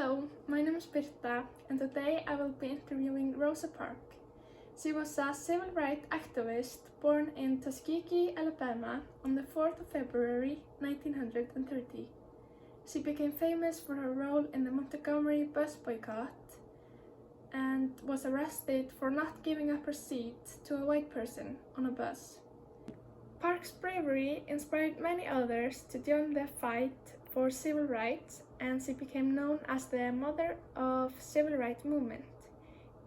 Hello, my name is Birta, and today I will be interviewing Rosa Park. She was a civil rights activist born in Tuskegee, Alabama on the 4th of February 1930. She became famous for her role in the Montgomery bus boycott and was arrested for not giving up her seat to a white person on a bus. Park's bravery inspired many others to join the fight for civil rights, and she became known as the mother of civil rights movement.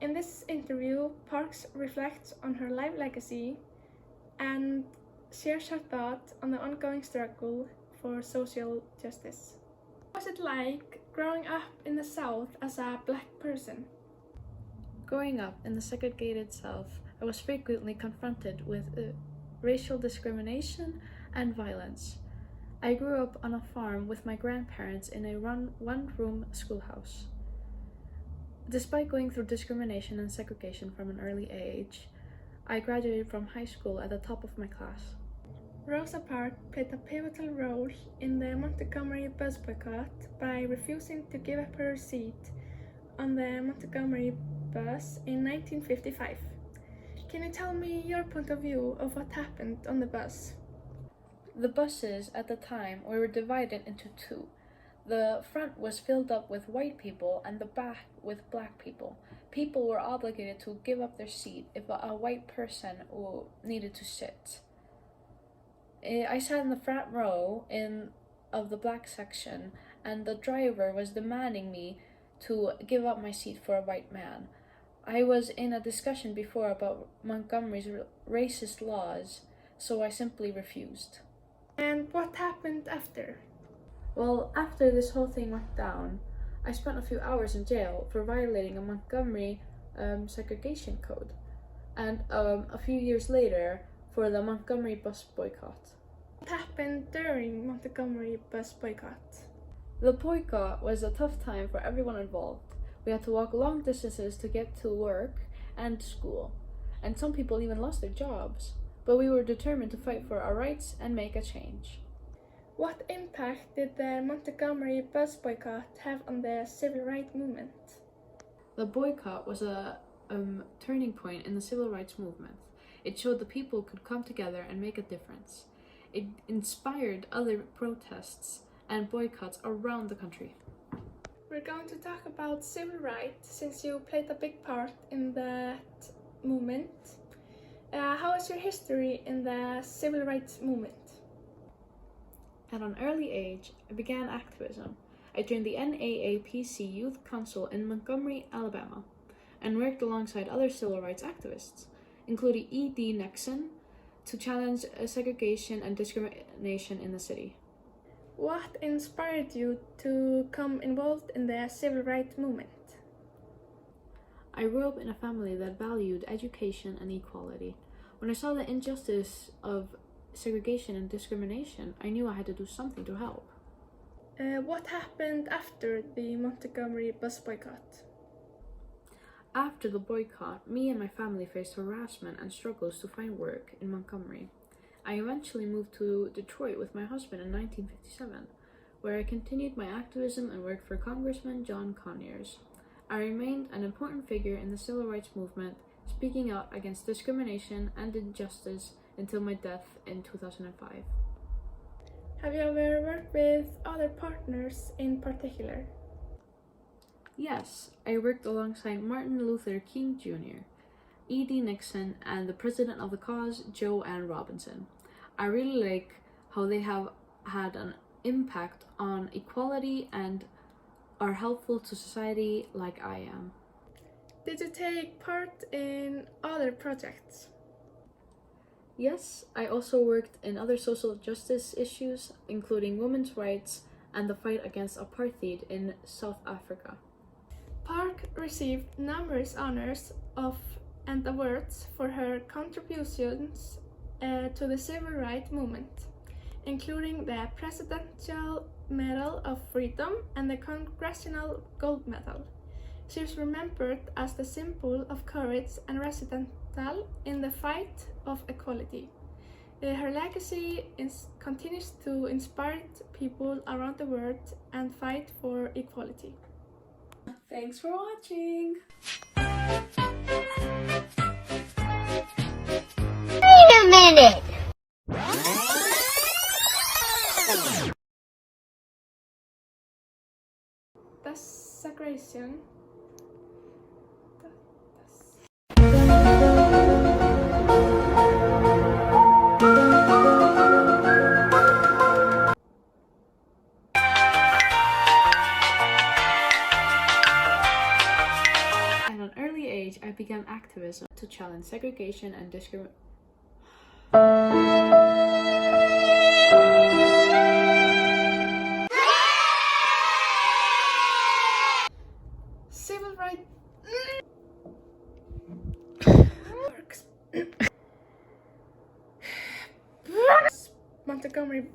In this interview, Parks reflects on her life legacy and shares her thoughts on the ongoing struggle for social justice. What was it like growing up in the South as a black person? Growing up in the segregated South, I was frequently confronted with racial discrimination and violence. I grew up on a farm with my grandparents in a one-room schoolhouse. Despite going through discrimination and segregation from an early age, I graduated from high school at the top of my class. Rosa Parks played a pivotal role in the Montgomery bus boycott by refusing to give up her seat on the Montgomery bus in 1955. Can you tell me your point of view of what happened on the bus? The buses at the time were divided into two. The front was filled up with white people and the back with black people. People were obligated to give up their seat if a white person needed to sit. I sat in the front row of the black section, and the driver was demanding me to give up my seat for a white man. I was in a discussion before about Montgomery's racist laws, so I simply refused. And what happened after? Well, after this whole thing went down, I spent a few hours in jail for violating a Montgomery segregation code, and a few years later for the Montgomery bus boycott. What happened during Montgomery bus boycott? The boycott was a tough time for everyone involved. We had to walk long distances to get to work and school, and some people even lost their jobs. But we were determined to fight for our rights and make a change. What impact did the Montgomery bus boycott have on the civil rights movement? The boycott was a turning point in the civil rights movement. It showed the people could come together and make a difference. It inspired other protests and boycotts around the country. We're going to talk about civil rights since you played a big part in that movement. How is your history in the civil rights movement? At an early age, I began activism. I joined the NAAPC Youth Council in Montgomery, Alabama, and worked alongside other civil rights activists, including E.D. Nixon, to challenge segregation and discrimination in the city. What inspired you to become involved in the civil rights movement? I grew up in a family that valued education and equality. When I saw the injustice of segregation and discrimination, I knew I had to do something to help. What happened after the Montgomery bus boycott? After the boycott, me and my family faced harassment and struggles to find work in Montgomery. I eventually moved to Detroit with my husband in 1957, where I continued my activism and worked for Congressman John Conyers. I remained an important figure in the civil rights movement, speaking out against discrimination and injustice until my death in 2005. Have you ever worked with other partners in particular? Yes, I worked alongside Martin Luther King Jr., E.D. Nixon, and the president of the cause, Joe Ann Robinson. I really like how they have had an impact on equality and are helpful to society like I am. Did you take part in other projects? Yes, I also worked in other social justice issues, including women's rights and the fight against apartheid in South Africa. Park received numerous honors and awards for her contributions to the civil rights movement, including the Presidential Medal of Freedom and the Congressional Gold Medal. She is remembered as the symbol of courage and resistance in the fight of equality. Her legacy continues to inspire people around the world and fight for equality. Thanks for watching! Wait a minute! Desecration. At an early age, I began activism to challenge segregation and discrimination. Civil rights. Montgomery.